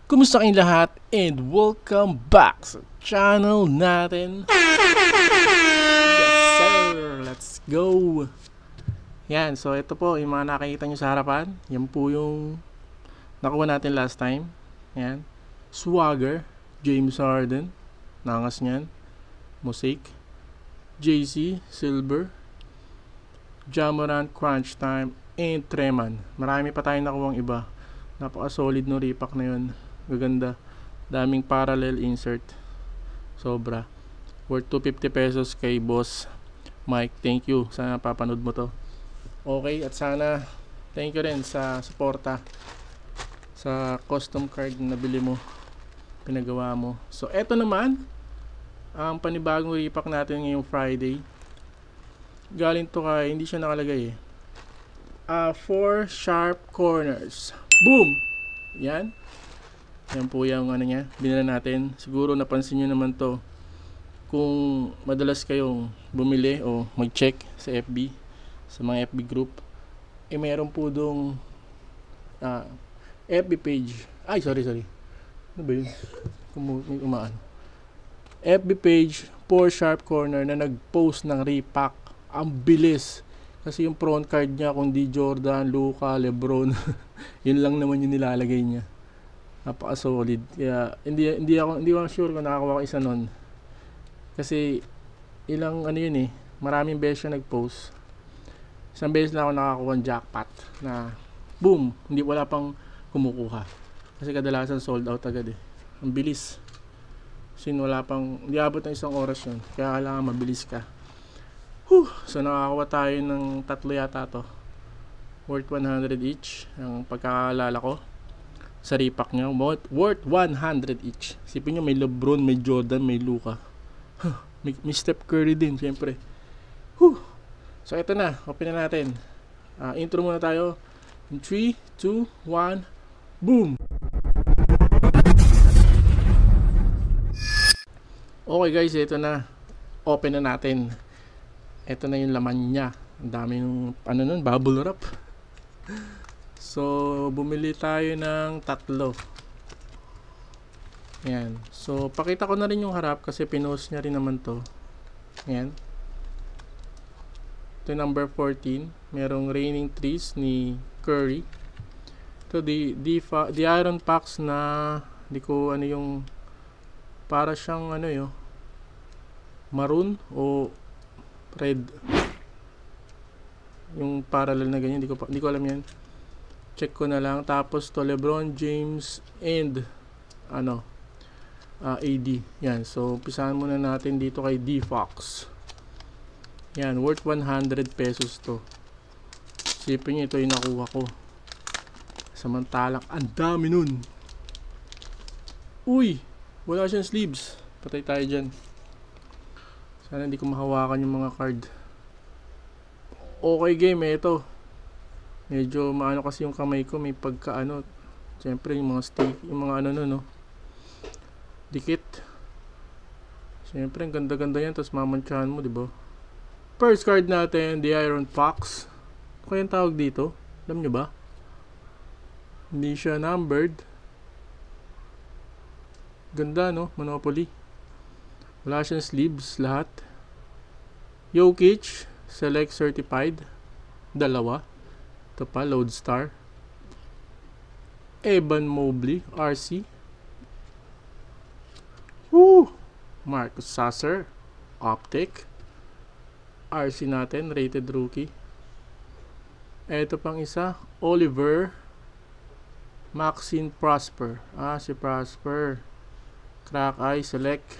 Kumusta kayong lahat and welcome back sa channel natin. Yes sir, let's go. Yan, so ito po yung mga nakikita nyo sa harapan. Yan po yung nakuha natin last time. Yan, Swagger, James Harden, nangas nyan, Mosaic, JC, Silver, Ja Morant, Crunch Time, and Treman. Marami pa tayong nakuha iba. Napaka solid no repack na yun. Gaganda. Daming parallel insert. Sobra. Worth 250 pesos kay Boss Mike. Thank you. Sana papanood mo to. Okay. At sana thank you rin sa suporta sa custom card na nabili mo. Pinagawa mo. So eto naman ang panibagong repack natin ngayong Friday. Galing to kay, hindi siya nakalagay 4 sharp corners. Boom! Yan. Yan po yung ano niya, binila natin. Siguro napansin nyo naman to kung madalas kayong bumili o mag-check sa FB, sa mga FB group. Meron po dong FB page. Ay, sorry. Ano ba yun? May umaan. FB page, 4 sharp corner na nag-post ng repack. Ang bilis. Kasi yung front card niya, kung di Jordan, Luka, Lebron, yun lang naman yung nilalagay niya. Napaka-solid. Kaya hindi ako sure kung nakakuha ko isa nun. Kasi ilang ano yun maraming beses siya nag-post. Isang beses lang ako nakakuha ng jackpot na boom, hindi wala pang kumukuha. Kasi kadalasan sold out agad Ang bilis. Kasi wala pang, hindi abot ng isang oras yun. Kaya kailangan mabilis ka. So nakakuha tayo ng tatlo yata to. Worth 100 each. Ang pagkakaalala ko sa repack niya, worth 100 each. Sipin nyo, may Lebron, may Jordan, may Luka. May Steph Curry din, syempre. So ito na, open na natin. Intro muna tayo. In 3, 2, 1, boom! Okay guys, ito na. Open na natin. Ito na yung laman niya. Ang dami ng ano nun, bubble wrap. So bumili tayo ng tatlo. Yan. So pakita ko na rin yung harap kasi pinost niya rin naman to. Yan. Ito yung number 14. Merong Raining Trees ni Curry. Ito the Iron Packs na di ko ano yung para siyang ano yun, maroon o red. Yung parallel na ganyan, di ko alam yan. Check ko na lang. Tapos to LeBron James and AD. Yan. So umpisahan muna natin dito kay D-Fox. Yan, worth 100 pesos to. Sipin nyo, ito yung nakuha ko. Samantalang ang dami nun. Uy, wala siyang sleeves. Patay tayo dyan. Sana hindi ko mahawakan yung mga card. Okay game ito. Medyo maano kasi yung kamay ko, may pagka siyempre yung mga stick, yung mga no. Dikit. Siyempre ang ganda-ganda yan, tapos mamantsahan mo, di ba? First card natin, the Iron Fox. Ano kayang tawag dito? Alam nyo ba? Hindi siya numbered. Ganda no, Monopoly. Wala siyang sleeves lahat. Jokic, select certified. Dalawa. Ito pa, Lodestar. Evan Mobley, RC. Marcus Sasser, Optic. RC natin, rated rookie. Ito pang isa, Oliver Maxine Prosper. Si Prosper. Crack Eye, select.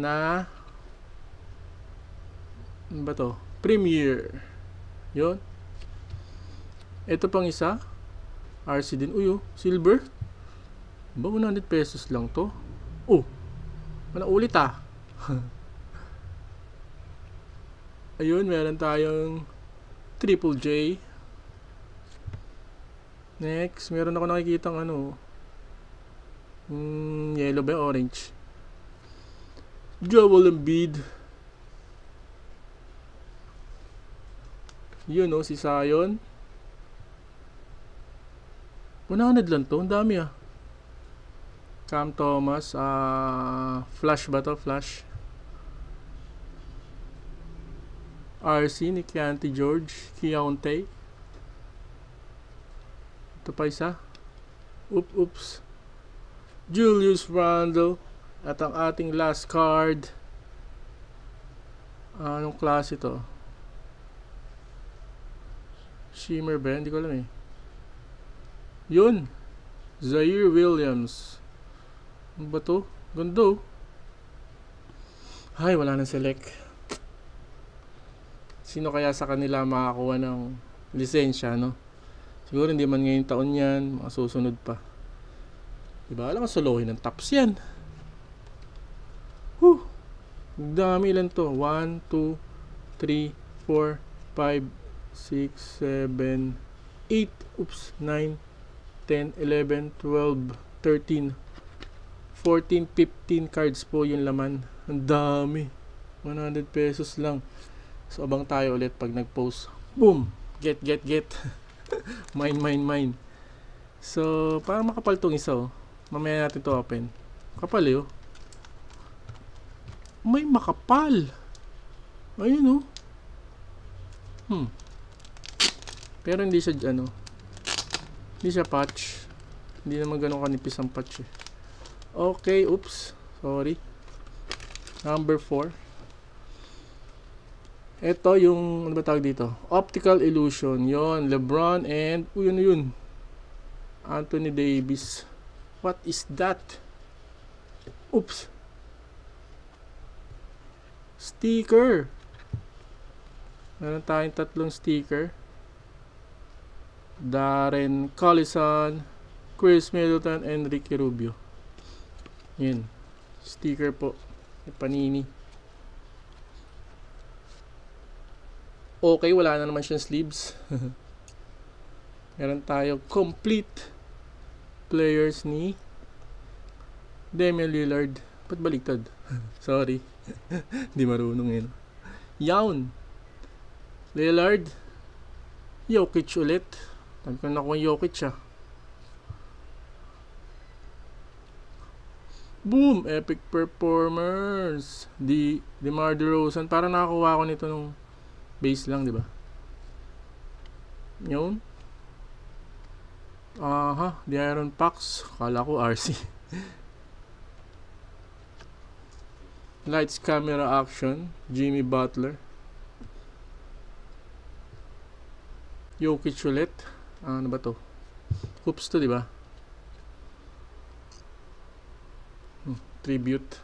Na ano ba to? Premier. Yun. Ito pang isa. RC din. Silver. Ba 100 pesos lang to? Wala ulit Ayun, meron tayong Triple J. Next, meron ako nakikitang yellow ba orange? Joel Embiid. Yun si Zion. 100 lang to, ang dami Cam Thomas. Flash ba to? Flash. RC ni Keontae George. Keontae. Ito pa isa. Oops. Julius Randle. At ang ating last card. Anong klase ito? Shimmer ba? Hindi ko alam eh. Yun. Zaire Williams. Ano ba to? Ganda. Ay, wala nang select. Sino kaya sa kanila makakuha ng lisensya, no? Siguro hindi man ngayong taon yan. Mga susunod pa. Diba? Alam mo, solohin ng tops yan. Whew! Dami lang to. 1, 2, 3, 4, 5, 6, 7, 8. Oops. 9, 10, 11, 12, 13, 14, 15 cards po yung laman. Ang dami. 100 pesos lang. So, abang tayo ulit pag nag-post. Boom! Get. Mine. So, parang makapal tong isa, oh. Mamaya natin to open. Kapal, eh, oh. May makapal. Ayun, oh. Pero hindi siya, hindi siya patch. Hindi naman ganun kanipis ang patch, eh. Okay, oops. Sorry. Number 4. Ito yung, ano ba tawag dito? Optical Illusion. Yon, LeBron and, yun. Anthony Davis. What is that? Oops. Sticker. Meron tayong 3 sticker. Darren Collison, Chris Middleton, and Ricky Rubio. Yan. Sticker po. Panini. Okay, wala na naman siyang sleeves. Meron tayo complete players ni Damian Lillard. Ba't baliktad? Sorry. Hindi marunong yun. Yawn. Lillard. Jokic ulit. Sabi ko nakuha Jokic, ah. Boom! Epic performance. DeMar DeRozan. Para nakakuha ko nito nung base lang, di ba? Yun. De'Aaron Fox. Kala ko RC. Lights, camera, action. Jimmy Butler. Jokic ulit. Ano ba to? Hoops to, di ba? Tribute.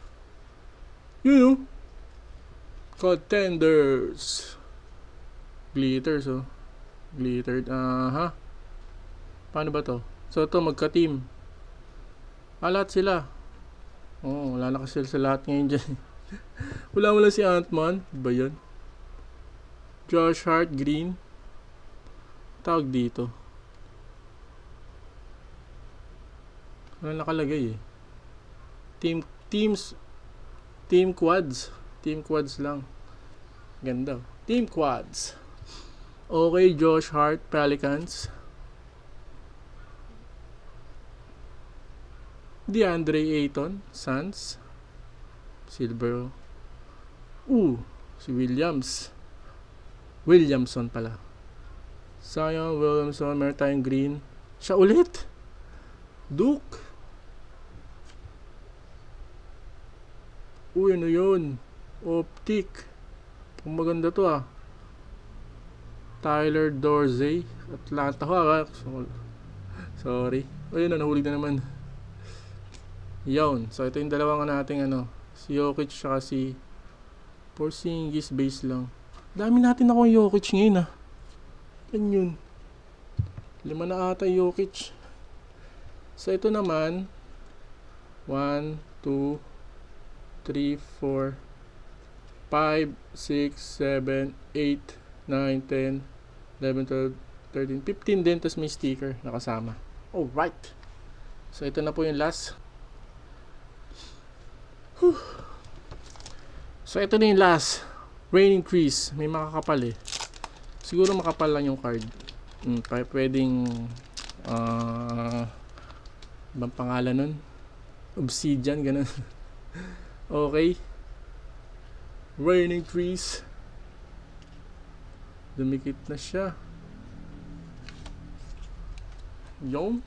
Yun, Contenders. Glitters, oh. Glittered. Paano ba to? So, ito, magka-team. Lahat sila. Wala na kasi sa lahat ngayon dyan. Wala si Ant-Man. Ba yun? Josh Hart, green. Tawag dito. Wala nakalagay, eh. Team quads. Team quads lang. Ganda. Team quads. Okay, Josh Hart, Pelicans. DeAndre Ayton, Suns. Silver. Si Williamson pala. Zion Williamson, meron tayong green. Siya ulit. Duke. Ano yun? Optic. Maganda to, ah. Tyler Dorsey. Atlanta ko, sorry. Nahulog na naman. Yun. So, ito yung dalawang nating si Jokic saka si Porzingis base lang. Dami natin ako yung Jokic ngayon, ah. Yan yun. 5 na ata Jokic. So, ito naman 1, 2, 3, 4, 5, 6, 7, 8, 9, 10, 11, 12, 13, 15 din. Tapos may sticker nakasama. Alright. So, ito na po yung last. So, ito na yung last. Rain increase. May makakapal, eh. Siguro makapal lang yung card. Pwedeng ibang pangalan nun. Obsidian, ganun. Okay. Raining trees. Dumikit na siya. Yung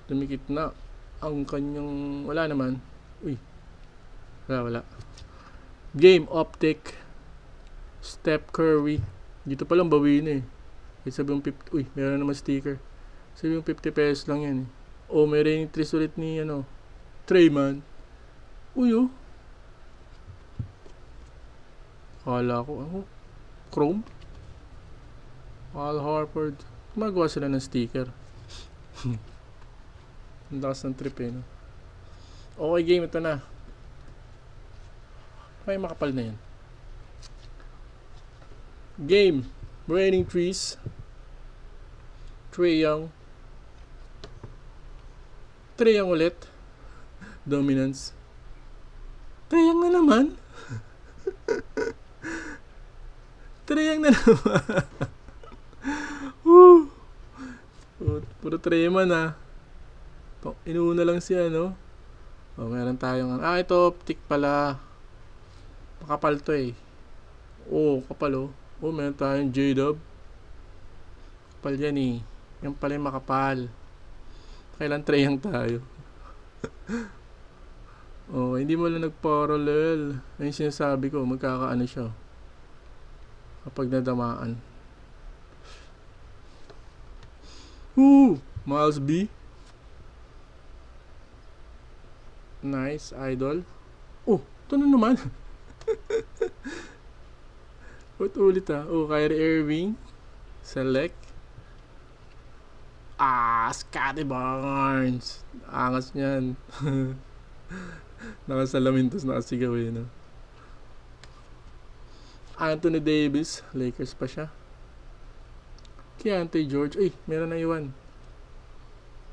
dumikit na ang kanyang, wala naman. Uy, wala. Game optic. Step Curry. Dito palang bawiin eh. Sabi yung 50, uy, meron naman sticker. Sabi yung 50 pesos lang yan eh. Oh, may raining trees ulit ni Trayman. Uy, oh. Kala ko, Chrome? Al Horford. Gumagawa sila ng sticker. Ang lakas ng trip eh, no? Okay, game. Ito na. May makapal na yan. Game. Raining trees. Trae Young ulit. Dominance. Trae Young na naman. Trae Young na naman. Puro Trayman ah. Inuuna lang siya, no? Oh, meron tayong ito optic pala. Makapal to eh. Oh, kapal oh. Oh, meron tayong J-Dub. Kapal yan eh. Yan pala yung makapal. Kailan Trayang tayo? Oh, hindi mo lang nag-parallel. Ayun sinasabi ko, magkakaano siya. Kapag nadamaan. Miles B. Nice, idol. Oh, ito na naman. Ulit ah. Oh, Kyrie Irving. Select. Scottie Barnes. Angas niyan. Nakasalamin tapos nakasigaw eh, no? Anthony Davis. Lakers pa siya. Keontae George. Ay, meron na iwan.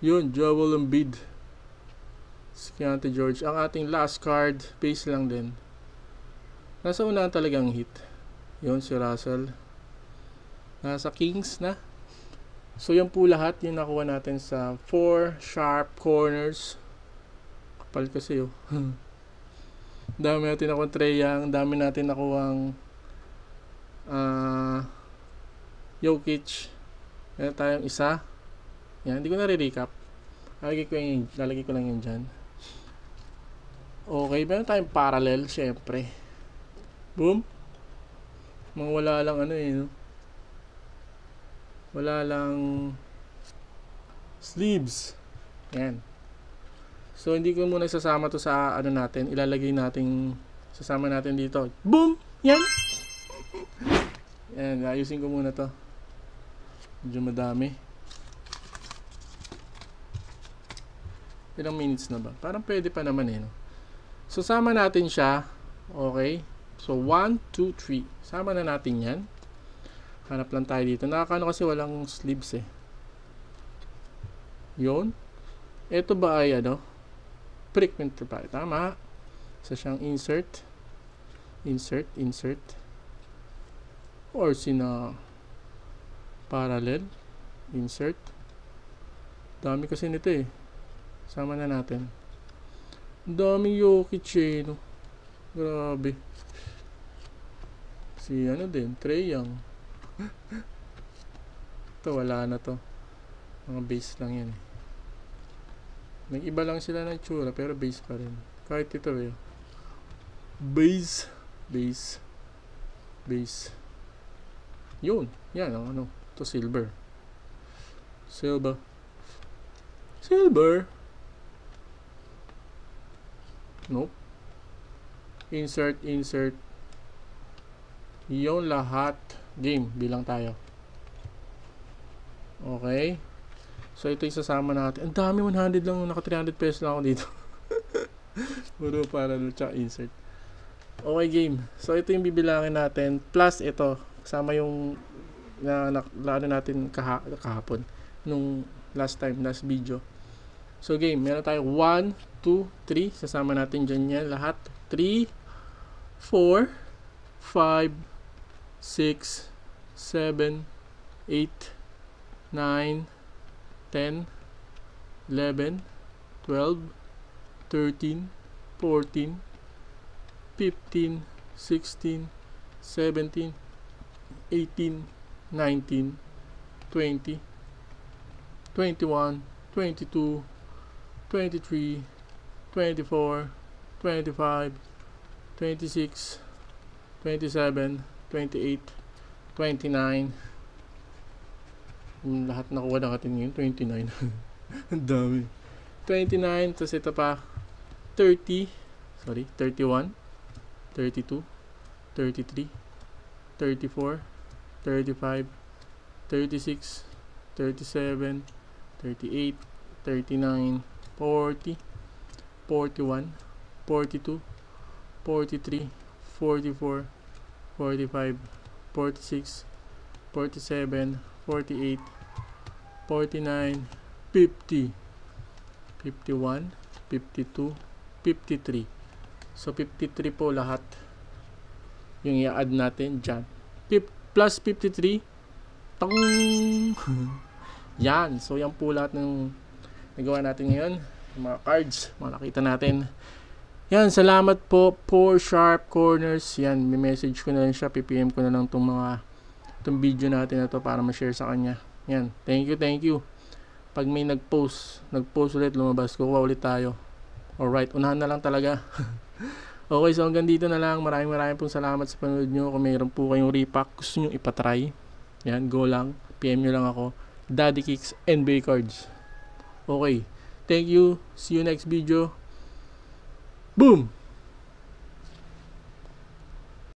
Yun, Joel Embiid. Keontae George. Ang ating last card. Base lang din. Nasa unahan talagang hit. Yun, si Russell. Nasa Kings na. So, yan po lahat yung nakuha natin sa 4 sharp corners. Kapal kasi oh. Dami natin nakuha Trae Young. Dami natin nakuha Jokic. Meron tayong isa. Yan, hindi ko na re-recap. Lalagay ko lang yun dyan. Okay, meron tayong parallel, syempre. Boom. Mga wala lang no? Wala lang sleeves. Yan. So, hindi ko muna sasama to sa natin. Ilalagay natin, sasama natin dito. Boom! Yan! Yan, ayusin ko muna to. Medyo madami. Ilang minutes na ba? Parang pwede pa naman eh, no? So, sama natin siya. Okay. So, 1, 2, 3. Sama na natin yan. Hanap lang tayo dito. Nakakano kasi walang sleeves eh. Yun. Ito ba ay Prickminter pa. Tama. Isa siyang insert. Insert. Or parallel. Insert. Dami kasi nito eh. Sama na natin. Daming Jokic eh, no? Grabe. Si din, Trae Young. Ito, wala na to. Mga base lang yan eh. Nag-iba lang sila ng tsura, pero base pa rin. Kahit ito eh. Base. Yun. Yan, ito silver. Nope. Insert. Yung lahat. Game. Bilang tayo. Okay. So, ito yung sasama natin. Ang dami, 100 lang. Naka 300 pesos lang ako dito. Puro para tsaka insert. Okay, game. So, ito yung bibilangin natin. Plus, ito. Kasama yung lalo natin kahapon. Nung last video. So, game. Meron tayo 1, 2, 3. Sasama natin dyan yan. Lahat. 3, 4, 5, 6, 7, 8, 9, 10, 11, 12, 13, 14, 15, 16, 17, 18, 19, 20, 21, 22, 23, 24, 25, 26, 27, 28, 29. Lahat nakuha natin ngayon, 29. Ang dami. 29, tapos ito pa, 31, 32, 33, 34, 35, 36, 37, 38, 39, 40, 41, 42, 43, 44, 45, 46, 47, 48, 49, 50, 51, 52, 53. So 53 po lahat yung i-add natin dyan. Plus 53, tong yan. So yan po lahat ng nagawa natin ngayon. Yung mga cards, mga nakita natin. Yan, salamat po for Sharp Corners. Yan, may message ko na lang siya, PPM ko na lang itong video natin na to para ma-share sa kanya. Yan, thank you. Pag may nag-post ulit, lumabas, kukuha ulit tayo. Alright, unahan na lang talaga. Okay, so hanggang dito na lang. Maraming pong salamat sa panonood nyo. Kung mayroon po kayong repack, gusto nyo ipatry, yan, go lang. PM nyo lang ako. Daddy Kicks NBA Cards. Okay, thank you. See you next video. Boom!